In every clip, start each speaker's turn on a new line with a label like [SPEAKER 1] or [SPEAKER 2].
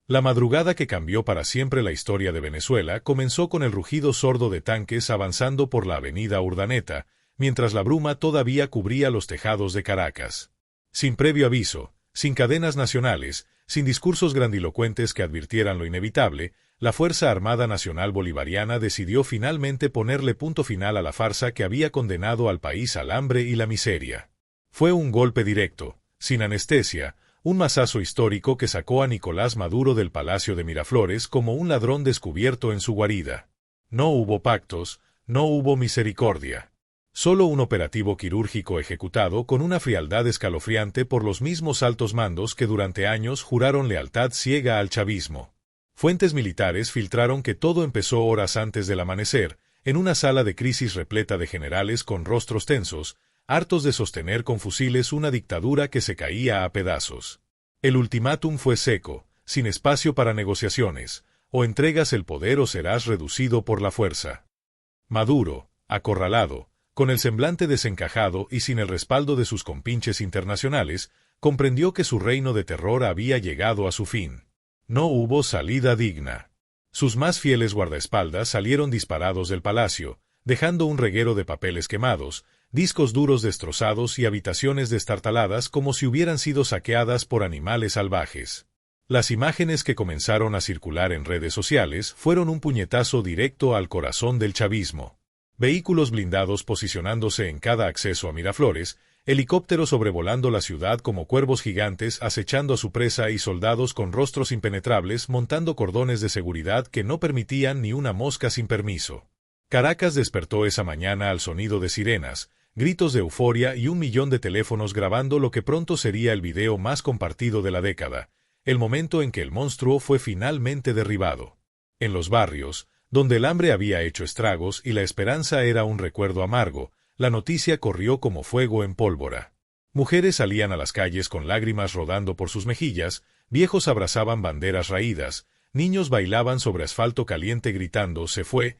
[SPEAKER 1] La madrugada que cambió para siempre la historia de Venezuela comenzó con el rugido sordo de tanques avanzando por la avenida Urdaneta, mientras la bruma todavía cubría los tejados de Caracas. Sin previo aviso, sin cadenas nacionales, sin discursos grandilocuentes que advirtieran lo inevitable, la Fuerza Armada Nacional Bolivariana decidió finalmente ponerle punto final a la farsa que había condenado al país al hambre y la miseria. Fue un golpe directo, sin anestesia, un mazazo histórico que sacó a Nicolás Maduro del Palacio de Miraflores como un ladrón descubierto en su guarida. No hubo pactos, no hubo misericordia. Solo un operativo quirúrgico ejecutado con una frialdad escalofriante por los mismos altos mandos que durante años juraron lealtad ciega al chavismo. Fuentes militares filtraron que todo empezó horas antes del amanecer, en una sala de crisis repleta de generales con rostros tensos, hartos de sostener con fusiles una dictadura que se caía a pedazos. El ultimátum fue seco, sin espacio para negociaciones: o entregas el poder o serás reducido por la fuerza. Maduro, acorralado, con el semblante desencajado y sin el respaldo de sus compinches internacionales, comprendió que su reino de terror había llegado a su fin. No hubo salida digna. Sus más fieles guardaespaldas salieron disparados del palacio, dejando un reguero de papeles quemados, discos duros destrozados y habitaciones destartaladas como si hubieran sido saqueadas por animales salvajes. Las imágenes que comenzaron a circular en redes sociales fueron un puñetazo directo al corazón del chavismo. Vehículos blindados posicionándose en cada acceso a Miraflores, helicópteros sobrevolando la ciudad como cuervos gigantes acechando a su presa y soldados con rostros impenetrables montando cordones de seguridad que no permitían ni una mosca sin permiso. Caracas despertó esa mañana al sonido de sirenas, gritos de euforia y 1 millón de teléfonos grabando lo que pronto sería el video más compartido de la década, el momento en que el monstruo fue finalmente derribado. En los barrios, donde el hambre había hecho estragos y la esperanza era un recuerdo amargo, la noticia corrió como fuego en pólvora. Mujeres salían a las calles con lágrimas rodando por sus mejillas, viejos abrazaban banderas raídas, niños bailaban sobre asfalto caliente gritando se fue,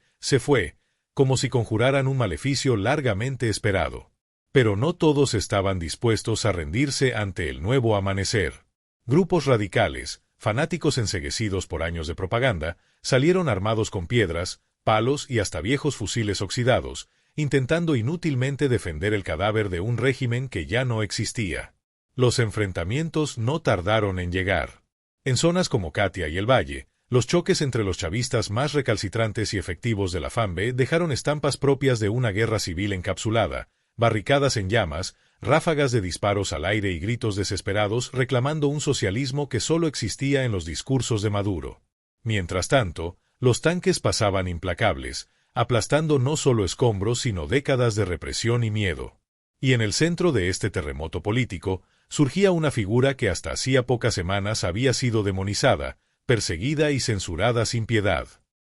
[SPEAKER 1] como si conjuraran un maleficio largamente esperado. Pero no todos estaban dispuestos a rendirse ante el nuevo amanecer. Grupos radicales, fanáticos enceguecidos por años de propaganda, salieron armados con piedras, palos y hasta viejos fusiles oxidados, intentando inútilmente defender el cadáver de un régimen que ya no existía. Los enfrentamientos no tardaron en llegar. En zonas como Catia y el Valle, los choques entre los chavistas más recalcitrantes y efectivos de la FAMBE dejaron estampas propias de una guerra civil encapsulada, barricadas en llamas, ráfagas de disparos al aire y gritos desesperados reclamando un socialismo que solo existía en los discursos de Maduro. Mientras tanto, los tanques pasaban implacables, aplastando no solo escombros sino décadas de represión y miedo. Y en el centro de este terremoto político, surgía una figura que hasta hacía pocas semanas había sido demonizada, perseguida y censurada sin piedad.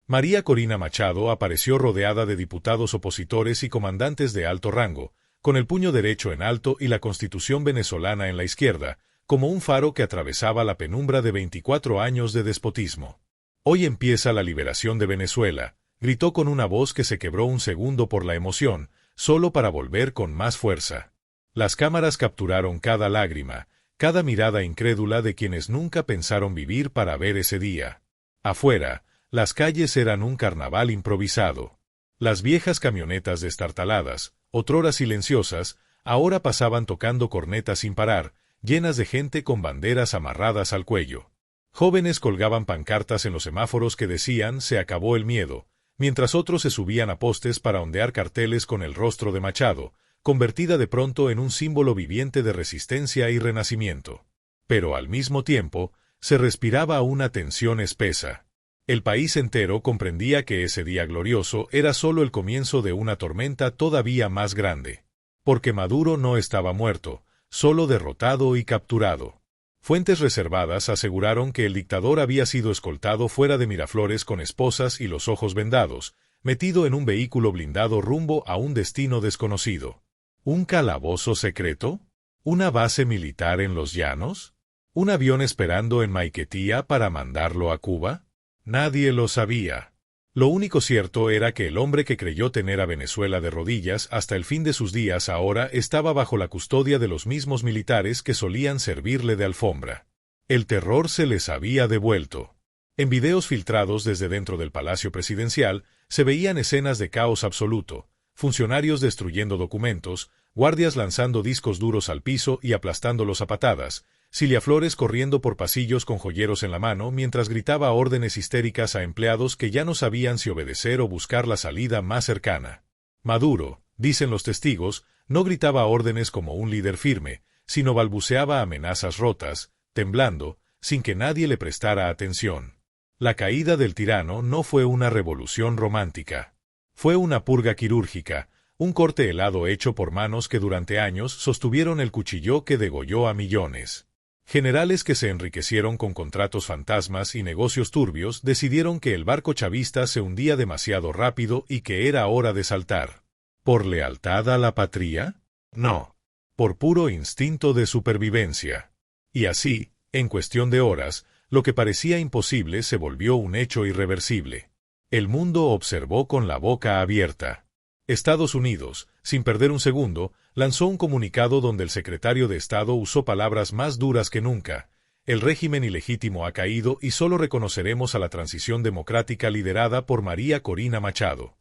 [SPEAKER 1] María Corina Machado apareció rodeada de diputados opositores y comandantes de alto rango, con el puño derecho en alto y la Constitución venezolana en la izquierda, como un faro que atravesaba la penumbra de 24 años de despotismo. Hoy empieza la liberación de Venezuela, gritó con una voz que se quebró un segundo por la emoción, solo para volver con más fuerza. Las cámaras capturaron cada lágrima, cada mirada incrédula de quienes nunca pensaron vivir para ver ese día. Afuera, las calles eran un carnaval improvisado. Las viejas camionetas destartaladas, otrora silenciosas, ahora pasaban tocando cornetas sin parar, llenas de gente con banderas amarradas al cuello. Jóvenes colgaban pancartas en los semáforos que decían «Se acabó el miedo», mientras otros se subían a postes para ondear carteles con el rostro de Machado, convertida de pronto en un símbolo viviente de resistencia y renacimiento. Pero al mismo tiempo, se respiraba una tensión espesa. El país entero comprendía que ese día glorioso era solo el comienzo de una tormenta todavía más grande. Porque Maduro no estaba muerto, solo derrotado y capturado. Fuentes reservadas aseguraron que el dictador había sido escoltado fuera de Miraflores con esposas y los ojos vendados, metido en un vehículo blindado rumbo a un destino desconocido. ¿Un calabozo secreto? ¿Una base militar en los llanos? ¿Un avión esperando en Maiquetía para mandarlo a Cuba? Nadie lo sabía. Lo único cierto era que el hombre que creyó tener a Venezuela de rodillas hasta el fin de sus días ahora estaba bajo la custodia de los mismos militares que solían servirle de alfombra. El terror se les había devuelto. En videos filtrados desde dentro del Palacio Presidencial se veían escenas de caos absoluto, funcionarios destruyendo documentos, guardias lanzando discos duros al piso y aplastándolos a patadas, Cilia Flores corriendo por pasillos con joyeros en la mano mientras gritaba órdenes histéricas a empleados que ya no sabían si obedecer o buscar la salida más cercana. Maduro, dicen los testigos, no gritaba órdenes como un líder firme, sino balbuceaba amenazas rotas, temblando, sin que nadie le prestara atención. La caída del tirano no fue una revolución romántica. Fue una purga quirúrgica, un corte helado hecho por manos que durante años sostuvieron el cuchillo que degolló a millones. Generales que se enriquecieron con contratos fantasmas y negocios turbios decidieron que el barco chavista se hundía demasiado rápido y que era hora de saltar. ¿Por lealtad a la patria? No. Por puro instinto de supervivencia. Y así, en cuestión de horas, lo que parecía imposible se volvió un hecho irreversible. El mundo observó con la boca abierta. Estados Unidos, sin perder un segundo, lanzó un comunicado donde el secretario de Estado usó palabras más duras que nunca. El régimen ilegítimo ha caído y solo reconoceremos a la transición democrática liderada por María Corina Machado.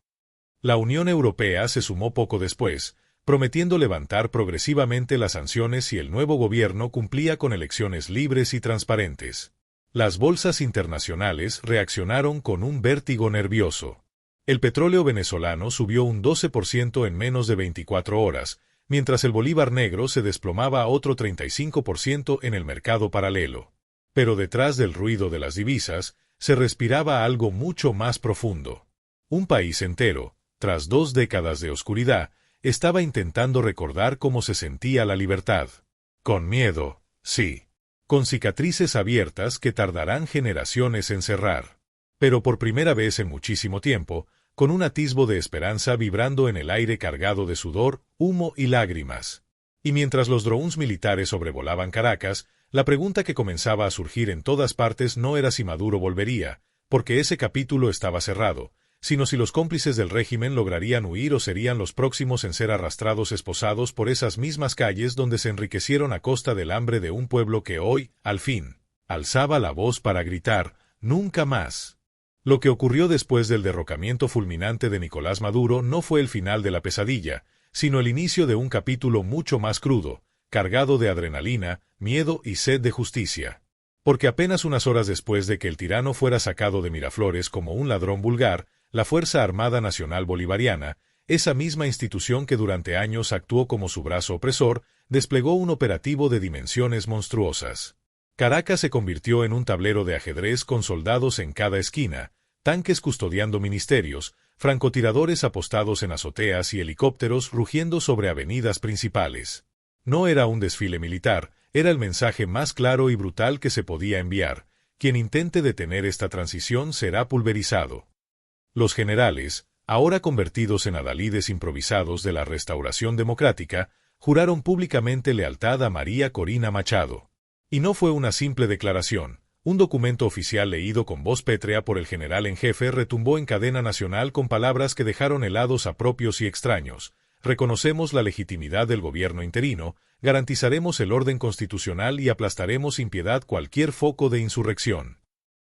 [SPEAKER 1] La Unión Europea se sumó poco después, prometiendo levantar progresivamente las sanciones si el nuevo gobierno cumplía con elecciones libres y transparentes. Las bolsas internacionales reaccionaron con un vértigo nervioso. El petróleo venezolano subió un 12% en menos de 24 horas, mientras el bolívar negro se desplomaba a otro 35% en el mercado paralelo. Pero detrás del ruido de las divisas, se respiraba algo mucho más profundo. Un país entero, tras 2 décadas de oscuridad, estaba intentando recordar cómo se sentía la libertad. Con miedo, sí. Con cicatrices abiertas que tardarán generaciones en cerrar. Pero por primera vez en muchísimo tiempo, con un atisbo de esperanza vibrando en el aire cargado de sudor, humo y lágrimas. Y mientras los drones militares sobrevolaban Caracas, la pregunta que comenzaba a surgir en todas partes no era si Maduro volvería, porque ese capítulo estaba cerrado, sino si los cómplices del régimen lograrían huir o serían los próximos en ser arrastrados esposados por esas mismas calles donde se enriquecieron a costa del hambre de un pueblo que hoy, al fin, alzaba la voz para gritar, ¡nunca más! Lo que ocurrió después del derrocamiento fulminante de Nicolás Maduro no fue el final de la pesadilla, sino el inicio de un capítulo mucho más crudo, cargado de adrenalina, miedo y sed de justicia. Porque apenas unas horas después de que el tirano fuera sacado de Miraflores como un ladrón vulgar, la Fuerza Armada Nacional Bolivariana, esa misma institución que durante años actuó como su brazo opresor, desplegó un operativo de dimensiones monstruosas. Caracas se convirtió en un tablero de ajedrez con soldados en cada esquina, tanques custodiando ministerios, francotiradores apostados en azoteas y helicópteros rugiendo sobre avenidas principales. No era un desfile militar, era el mensaje más claro y brutal que se podía enviar: quien intente detener esta transición será pulverizado. Los generales, ahora convertidos en adalides improvisados de la restauración democrática, juraron públicamente lealtad a María Corina Machado. Y no fue una simple declaración. Un documento oficial leído con voz pétrea por el general en jefe retumbó en cadena nacional con palabras que dejaron helados a propios y extraños. Reconocemos la legitimidad del gobierno interino, garantizaremos el orden constitucional y aplastaremos sin piedad cualquier foco de insurrección.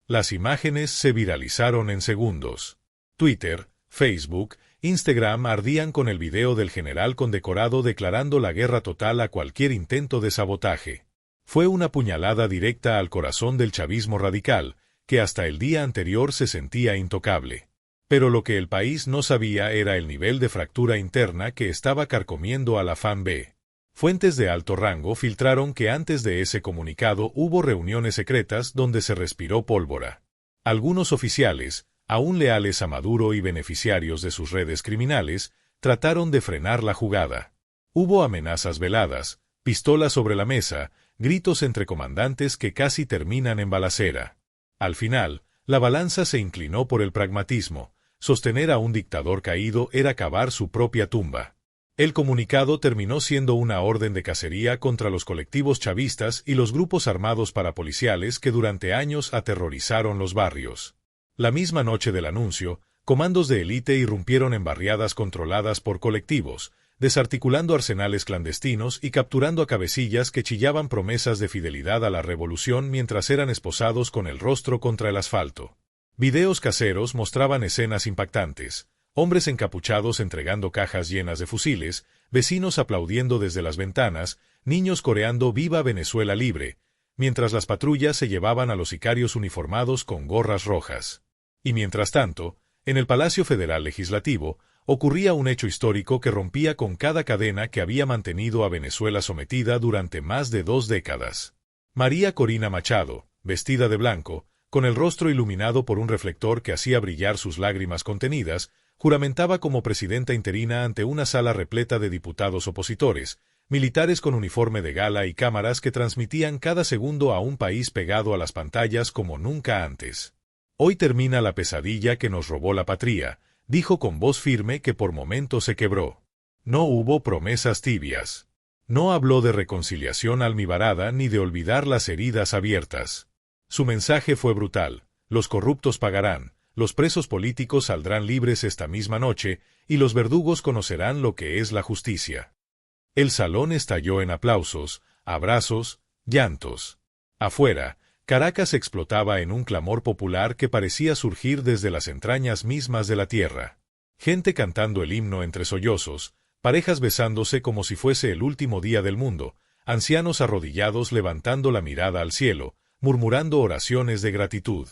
[SPEAKER 1] Las imágenes se viralizaron en segundos. Twitter, Facebook, Instagram ardían con el video del general condecorado declarando la guerra total a cualquier intento de sabotaje. Fue una puñalada directa al corazón del chavismo radical, que hasta el día anterior se sentía intocable. Pero lo que el país no sabía era el nivel de fractura interna que estaba carcomiendo a la FARC. Fuentes de alto rango filtraron que antes de ese comunicado hubo reuniones secretas donde se respiró pólvora. Algunos oficiales, aún leales a Maduro y beneficiarios de sus redes criminales, trataron de frenar la jugada. Hubo amenazas veladas, pistolas sobre la mesa, gritos entre comandantes que casi terminan en balacera. Al final, la balanza se inclinó por el pragmatismo. Sostener a un dictador caído era cavar su propia tumba. El comunicado terminó siendo una orden de cacería contra los colectivos chavistas y los grupos armados parapoliciales que durante años aterrorizaron los barrios. La misma noche del anuncio, comandos de élite irrumpieron en barriadas controladas por colectivos, desarticulando arsenales clandestinos y capturando a cabecillas que chillaban promesas de fidelidad a la revolución mientras eran esposados con el rostro contra el asfalto. Videos caseros mostraban escenas impactantes: hombres encapuchados entregando cajas llenas de fusiles, vecinos aplaudiendo desde las ventanas, niños coreando «Viva Venezuela libre», mientras las patrullas se llevaban a los sicarios uniformados con gorras rojas. Y mientras tanto, en el Palacio Federal Legislativo, ocurría un hecho histórico que rompía con cada cadena que había mantenido a Venezuela sometida durante más de 2 décadas. María Corina Machado, vestida de blanco, con el rostro iluminado por un reflector que hacía brillar sus lágrimas contenidas, juramentaba como presidenta interina ante una sala repleta de diputados opositores, militares con uniforme de gala y cámaras que transmitían cada segundo a un país pegado a las pantallas como nunca antes. «Hoy termina la pesadilla que nos robó la patria», dijo con voz firme que por momentos se quebró. No hubo promesas tibias. No habló de reconciliación almibarada ni de olvidar las heridas abiertas. Su mensaje fue brutal: los corruptos pagarán, los presos políticos saldrán libres esta misma noche, y los verdugos conocerán lo que es la justicia. El salón estalló en aplausos, abrazos, llantos. Afuera, Caracas explotaba en un clamor popular que parecía surgir desde las entrañas mismas de la tierra. Gente cantando el himno entre sollozos, parejas besándose como si fuese el último día del mundo, ancianos arrodillados levantando la mirada al cielo, murmurando oraciones de gratitud.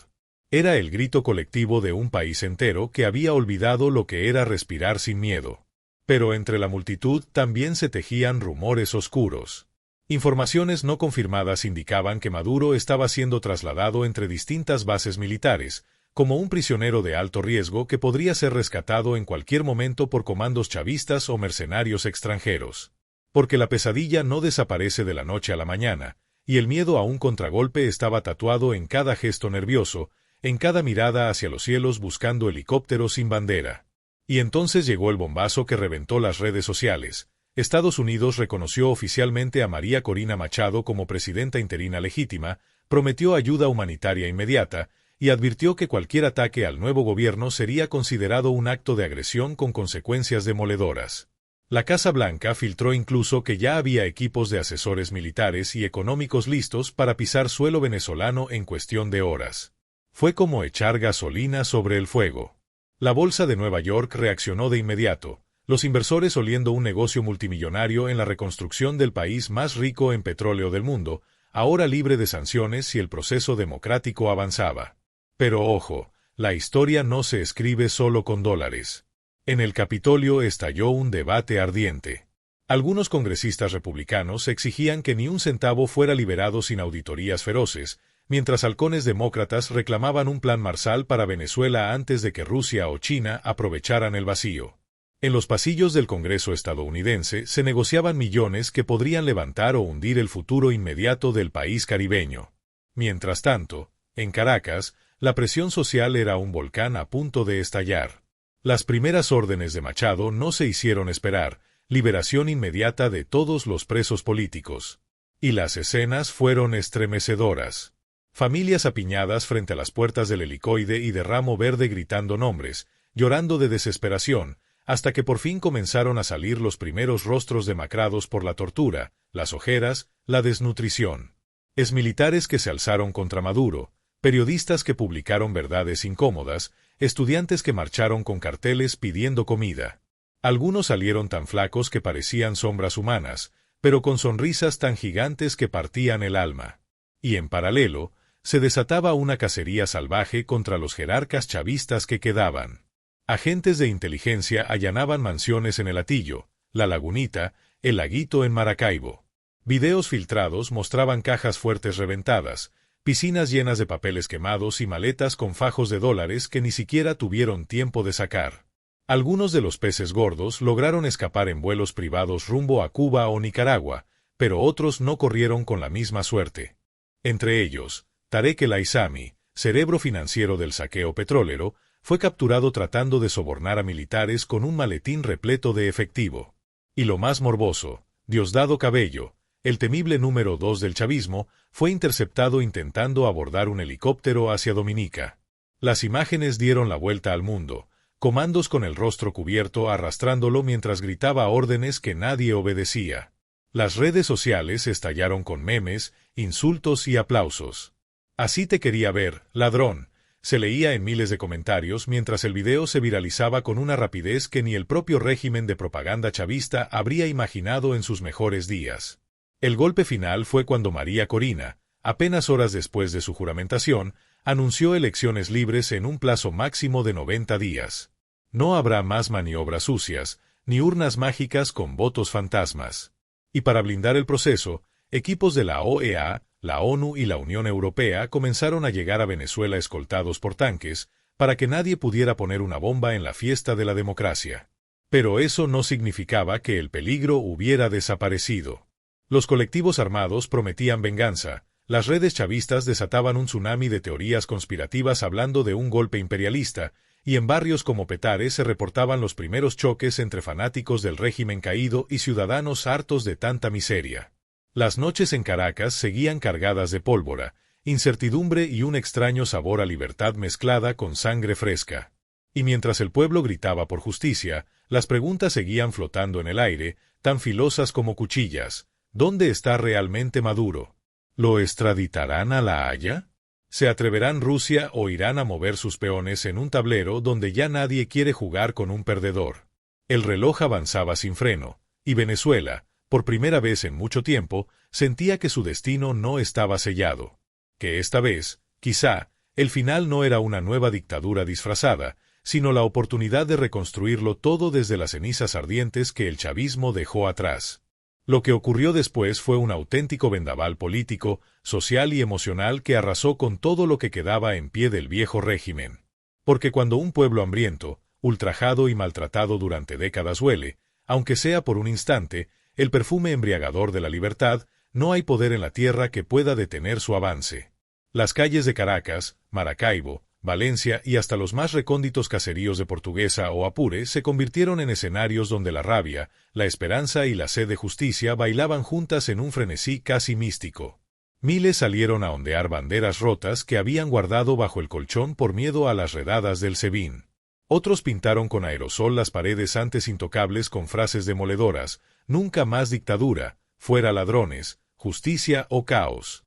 [SPEAKER 1] Era el grito colectivo de un país entero que había olvidado lo que era respirar sin miedo. Pero entre la multitud también se tejían rumores oscuros. Informaciones no confirmadas indicaban que Maduro estaba siendo trasladado entre distintas bases militares, como un prisionero de alto riesgo que podría ser rescatado en cualquier momento por comandos chavistas o mercenarios extranjeros. Porque la pesadilla no desaparece de la noche a la mañana, y el miedo a un contragolpe estaba tatuado en cada gesto nervioso, en cada mirada hacia los cielos buscando helicópteros sin bandera. Y entonces llegó el bombazo que reventó las redes sociales. Estados Unidos reconoció oficialmente a María Corina Machado como presidenta interina legítima, prometió ayuda humanitaria inmediata y advirtió que cualquier ataque al nuevo gobierno sería considerado un acto de agresión con consecuencias demoledoras. La Casa Blanca filtró incluso que ya había equipos de asesores militares y económicos listos para pisar suelo venezolano en cuestión de horas. Fue como echar gasolina sobre el fuego. La bolsa de Nueva York reaccionó de inmediato, los inversores oliendo un negocio multimillonario en la reconstrucción del país más rico en petróleo del mundo, ahora libre de sanciones si el proceso democrático avanzaba. Pero ojo, la historia no se escribe solo con dólares. En el Capitolio estalló un debate ardiente. Algunos congresistas republicanos exigían que ni un centavo fuera liberado sin auditorías feroces, mientras halcones demócratas reclamaban un plan Marshall para Venezuela antes de que Rusia o China aprovecharan el vacío. En los pasillos del Congreso estadounidense se negociaban millones que podrían levantar o hundir el futuro inmediato del país caribeño. Mientras tanto, en Caracas, la presión social era un volcán a punto de estallar. Las primeras órdenes de Machado no se hicieron esperar: liberación inmediata de todos los presos políticos. Y las escenas fueron estremecedoras. Familias apiñadas frente a las puertas del Helicoide y de Ramo Verde gritando nombres, llorando de desesperación, hasta que por fin comenzaron a salir los primeros rostros demacrados por la tortura, las ojeras, la desnutrición. Exmilitares que se alzaron contra Maduro, periodistas que publicaron verdades incómodas, estudiantes que marcharon con carteles pidiendo comida. Algunos salieron tan flacos que parecían sombras humanas, pero con sonrisas tan gigantes que partían el alma. Y en paralelo, se desataba una cacería salvaje contra los jerarcas chavistas que quedaban. Agentes de inteligencia allanaban mansiones en El Hatillo, La Lagunita, El Laguito en Maracaibo. Videos filtrados mostraban cajas fuertes reventadas, piscinas llenas de papeles quemados y maletas con fajos de dólares que ni siquiera tuvieron tiempo de sacar. Algunos de los peces gordos lograron escapar en vuelos privados rumbo a Cuba o Nicaragua, pero otros no corrieron con la misma suerte. Entre ellos, Tarek El Aissami, cerebro financiero del saqueo petrolero, fue capturado tratando de sobornar a militares con un maletín repleto de efectivo. Y lo más morboso, Diosdado Cabello, el temible número 2 del chavismo, fue interceptado intentando abordar un helicóptero hacia Dominica. Las imágenes dieron la vuelta al mundo, comandos con el rostro cubierto arrastrándolo mientras gritaba órdenes que nadie obedecía. Las redes sociales estallaron con memes, insultos y aplausos. «Así te quería ver, ladrón», se leía en miles de comentarios mientras el video se viralizaba con una rapidez que ni el propio régimen de propaganda chavista habría imaginado en sus mejores días. El golpe final fue cuando María Corina, apenas horas después de su juramentación, anunció elecciones libres en un plazo máximo de 90 días. No habrá más maniobras sucias, ni urnas mágicas con votos fantasmas. Y para blindar el proceso, equipos de la OEA, la ONU y la Unión Europea comenzaron a llegar a Venezuela escoltados por tanques, para que nadie pudiera poner una bomba en la fiesta de la democracia. Pero eso no significaba que el peligro hubiera desaparecido. Los colectivos armados prometían venganza, las redes chavistas desataban un tsunami de teorías conspirativas hablando de un golpe imperialista, y en barrios como Petare se reportaban los primeros choques entre fanáticos del régimen caído y ciudadanos hartos de tanta miseria. Las noches en Caracas seguían cargadas de pólvora, incertidumbre y un extraño sabor a libertad mezclada con sangre fresca. Y mientras el pueblo gritaba por justicia, las preguntas seguían flotando en el aire, tan filosas como cuchillas. ¿Dónde está realmente Maduro? ¿Lo extraditarán a La Haya? ¿Se atreverán Rusia o Irán a mover sus peones en un tablero donde ya nadie quiere jugar con un perdedor? El reloj avanzaba sin freno, y Venezuela, por primera vez en mucho tiempo, sentía que su destino no estaba sellado. Que esta vez, quizá, el final no era una nueva dictadura disfrazada, sino la oportunidad de reconstruirlo todo desde las cenizas ardientes que el chavismo dejó atrás. Lo que ocurrió después fue un auténtico vendaval político, social y emocional que arrasó con todo lo que quedaba en pie del viejo régimen. Porque cuando un pueblo hambriento, ultrajado y maltratado durante décadas huele, aunque sea por un instante, el perfume embriagador de la libertad, no hay poder en la tierra que pueda detener su avance. Las calles de Caracas, Maracaibo, Valencia y hasta los más recónditos caseríos de Portuguesa o Apure se convirtieron en escenarios donde la rabia, la esperanza y la sed de justicia bailaban juntas en un frenesí casi místico. Miles salieron a ondear banderas rotas que habían guardado bajo el colchón por miedo a las redadas del SEBIN. Otros pintaron con aerosol las paredes antes intocables con frases demoledoras: «Nunca más dictadura», «Fuera ladrones», «Justicia o caos».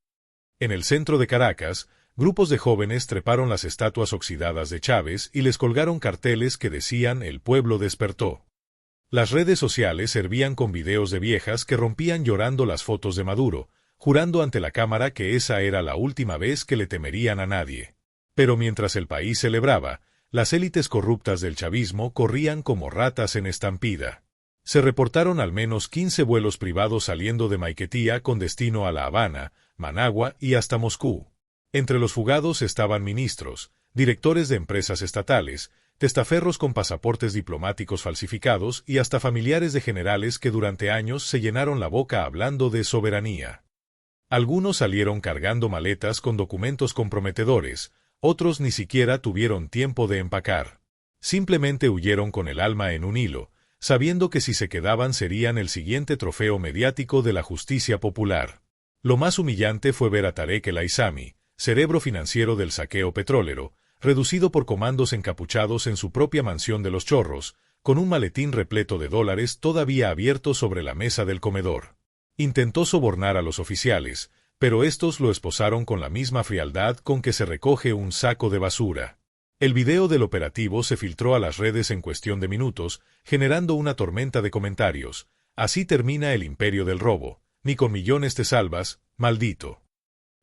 [SPEAKER 1] En el centro de Caracas, grupos de jóvenes treparon las estatuas oxidadas de Chávez y les colgaron carteles que decían «El pueblo despertó». Las redes sociales servían con videos de viejas que rompían llorando las fotos de Maduro, jurando ante la cámara que esa era la última vez que le temerían a nadie. Pero mientras el país celebraba, las élites corruptas del chavismo corrían como ratas en estampida. Se reportaron al menos 15 vuelos privados saliendo de Maiquetía con destino a La Habana, Managua y hasta Moscú. Entre los fugados estaban ministros, directores de empresas estatales, testaferros con pasaportes diplomáticos falsificados y hasta familiares de generales que durante años se llenaron la boca hablando de soberanía. Algunos salieron cargando maletas con documentos comprometedores, otros ni siquiera tuvieron tiempo de empacar. Simplemente huyeron con el alma en un hilo, sabiendo que si se quedaban serían el siguiente trofeo mediático de la justicia popular. Lo más humillante fue ver a Tarek El Aissami, cerebro financiero del saqueo petrolero, reducido por comandos encapuchados en su propia mansión de Los Chorros, con un maletín repleto de dólares todavía abierto sobre la mesa del comedor. Intentó sobornar a los oficiales, pero estos lo esposaron con la misma frialdad con que se recoge un saco de basura. El video del operativo se filtró a las redes en cuestión de minutos, generando una tormenta de comentarios. «Así termina el imperio del robo. Ni con millones te salvas, maldito».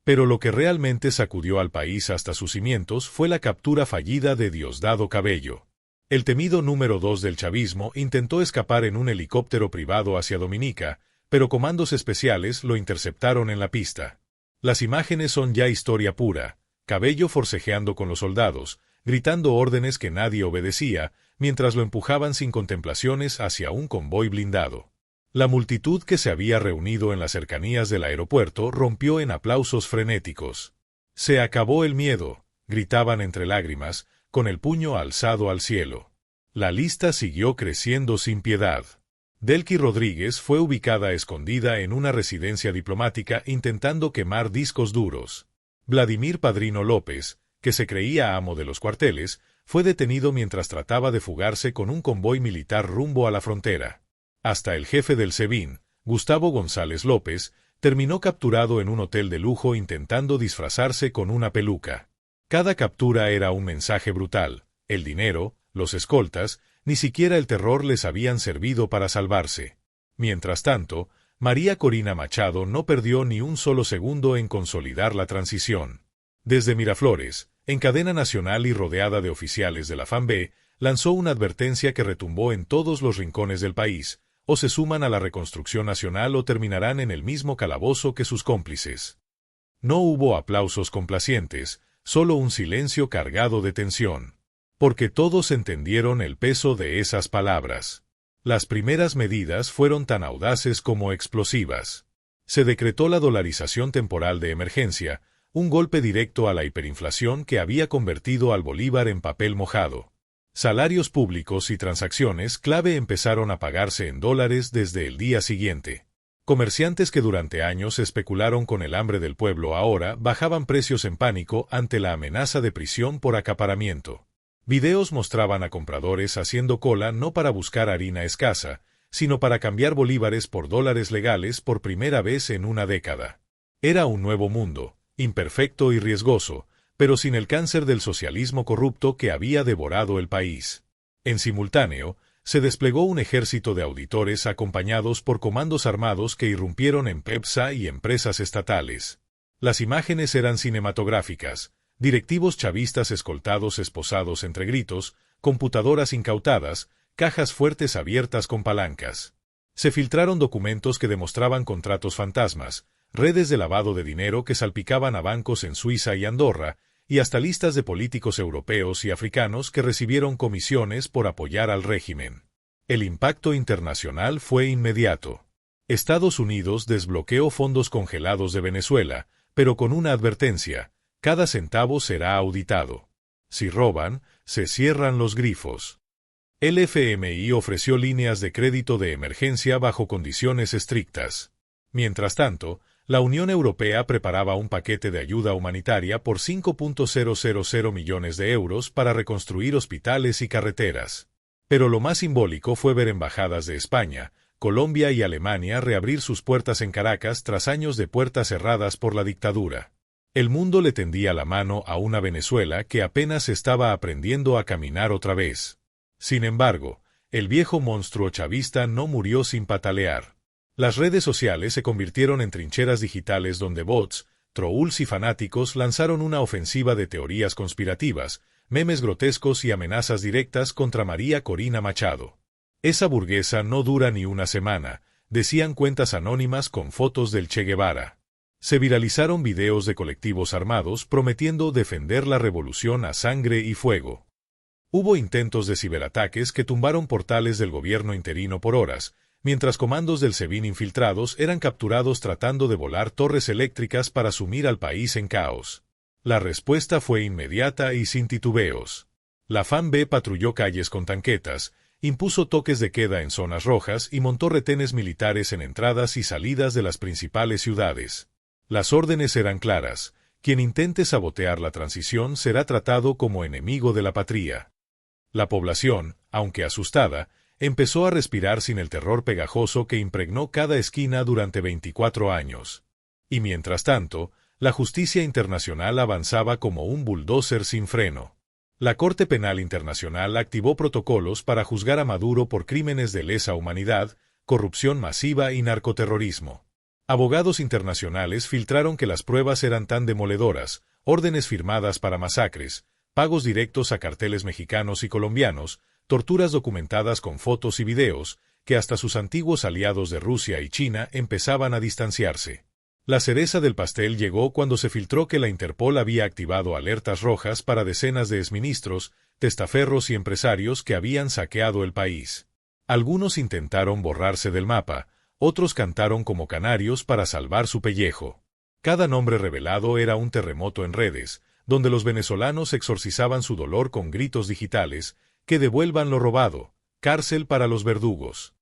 [SPEAKER 1] Pero lo que realmente sacudió al país hasta sus cimientos fue la captura fallida de Diosdado Cabello. El temido número 2 del chavismo intentó escapar en un helicóptero privado hacia Dominica, pero comandos especiales lo interceptaron en la pista. Las imágenes son ya historia pura: Cabello forcejeando con los soldados, gritando órdenes que nadie obedecía, mientras lo empujaban sin contemplaciones hacia un convoy blindado. La multitud que se había reunido en las cercanías del aeropuerto rompió en aplausos frenéticos. «Se acabó el miedo», gritaban entre lágrimas, con el puño alzado al cielo. La lista siguió creciendo sin piedad. Delcy Rodríguez fue ubicada escondida en una residencia diplomática intentando quemar discos duros. Vladimir Padrino López, que se creía amo de los cuarteles, fue detenido mientras trataba de fugarse con un convoy militar rumbo a la frontera. Hasta el jefe del SEBIN, Gustavo González López, terminó capturado en un hotel de lujo intentando disfrazarse con una peluca. Cada captura era un mensaje brutal. El dinero, los escoltas, ni siquiera el terror les habían servido para salvarse. Mientras tanto, María Corina Machado no perdió ni un solo segundo en consolidar la transición. Desde Miraflores, en cadena nacional y rodeada de oficiales de la FAMB, lanzó una advertencia que retumbó en todos los rincones del país: o se suman a la reconstrucción nacional o terminarán en el mismo calabozo que sus cómplices. No hubo aplausos complacientes, solo un silencio cargado de tensión. Porque todos entendieron el peso de esas palabras. Las primeras medidas fueron tan audaces como explosivas. Se decretó la dolarización temporal de emergencia, un golpe directo a la hiperinflación que había convertido al bolívar en papel mojado. Salarios públicos y transacciones clave empezaron a pagarse en dólares desde el día siguiente. Comerciantes que durante años especularon con el hambre del pueblo ahora bajaban precios en pánico ante la amenaza de prisión por acaparamiento. Videos mostraban a compradores haciendo cola no para buscar harina escasa, sino para cambiar bolívares por dólares legales por primera vez en una década. Era un nuevo mundo, imperfecto y riesgoso, pero sin el cáncer del socialismo corrupto que había devorado el país. En simultáneo, se desplegó un ejército de auditores acompañados por comandos armados que irrumpieron en PEPSA y empresas estatales. Las imágenes eran cinematográficas. Directivos chavistas escoltados esposados entre gritos, computadoras incautadas, cajas fuertes abiertas con palancas. Se filtraron documentos que demostraban contratos fantasmas, redes de lavado de dinero que salpicaban a bancos en Suiza y Andorra, y hasta listas de políticos europeos y africanos que recibieron comisiones por apoyar al régimen. El impacto internacional fue inmediato. Estados Unidos desbloqueó fondos congelados de Venezuela, pero con una advertencia: cada centavo será auditado. Si roban, se cierran los grifos. El FMI ofreció líneas de crédito de emergencia bajo condiciones estrictas. Mientras tanto, la Unión Europea preparaba un paquete de ayuda humanitaria por 5.000 millones de euros para reconstruir hospitales y carreteras. Pero lo más simbólico fue ver embajadas de España, Colombia y Alemania reabrir sus puertas en Caracas tras años de puertas cerradas por la dictadura. El mundo le tendía la mano a una Venezuela que apenas estaba aprendiendo a caminar otra vez. Sin embargo, el viejo monstruo chavista no murió sin patalear. Las redes sociales se convirtieron en trincheras digitales donde bots, trolls y fanáticos lanzaron una ofensiva de teorías conspirativas, memes grotescos y amenazas directas contra María Corina Machado. Esa burguesa no dura ni una semana, decían cuentas anónimas con fotos del Che Guevara. Se viralizaron videos de colectivos armados prometiendo defender la revolución a sangre y fuego. Hubo intentos de ciberataques que tumbaron portales del gobierno interino por horas, mientras comandos del SEBIN infiltrados eran capturados tratando de volar torres eléctricas para sumir al país en caos. La respuesta fue inmediata y sin titubeos. La FAMB patrulló calles con tanquetas, impuso toques de queda en zonas rojas y montó retenes militares en entradas y salidas de las principales ciudades. Las órdenes eran claras: quien intente sabotear la transición será tratado como enemigo de la patria. La población, aunque asustada, empezó a respirar sin el terror pegajoso que impregnó cada esquina durante 24 años. Y mientras tanto, la justicia internacional avanzaba como un bulldozer sin freno. La Corte Penal Internacional activó protocolos para juzgar a Maduro por crímenes de lesa humanidad, corrupción masiva y narcoterrorismo. Abogados internacionales filtraron que las pruebas eran tan demoledoras, órdenes firmadas para masacres, pagos directos a carteles mexicanos y colombianos, torturas documentadas con fotos y videos, que hasta sus antiguos aliados de Rusia y China empezaban a distanciarse. La cereza del pastel llegó cuando se filtró que la Interpol había activado alertas rojas para decenas de exministros, testaferros y empresarios que habían saqueado el país. Algunos intentaron borrarse del mapa, otros cantaron como canarios para salvar su pellejo. Cada nombre revelado era un terremoto en redes, donde los venezolanos exorcizaban su dolor con gritos digitales: que devuelvan lo robado, cárcel para los verdugos.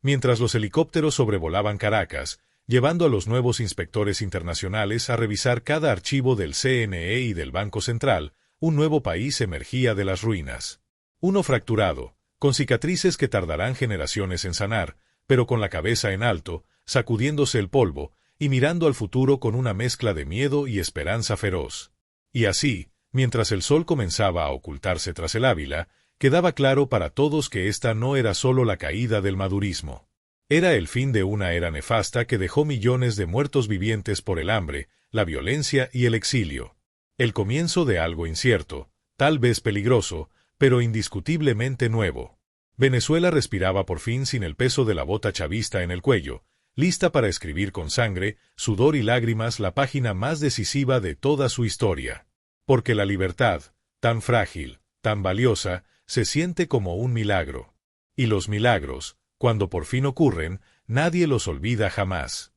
[SPEAKER 1] Mientras los helicópteros sobrevolaban Caracas, llevando a los nuevos inspectores internacionales a revisar cada archivo del CNE y del Banco Central, un nuevo país emergía de las ruinas. Uno fracturado, con cicatrices que tardarán generaciones en sanar, pero con la cabeza en alto, sacudiéndose el polvo, y mirando al futuro con una mezcla de miedo y esperanza feroz. Y así, mientras el sol comenzaba a ocultarse tras el Ávila, quedaba claro para todos que esta no era solo la caída del madurismo. Era el fin de una era nefasta que dejó millones de muertos vivientes por el hambre, la violencia y el exilio. El comienzo de algo incierto, tal vez peligroso, pero indiscutiblemente nuevo. Venezuela respiraba por fin sin el peso de la bota chavista en el cuello, lista para escribir con sangre, sudor y lágrimas la página más decisiva de toda su historia. Porque la libertad, tan frágil, tan valiosa, se siente como un milagro. Y los milagros, cuando por fin ocurren, nadie los olvida jamás.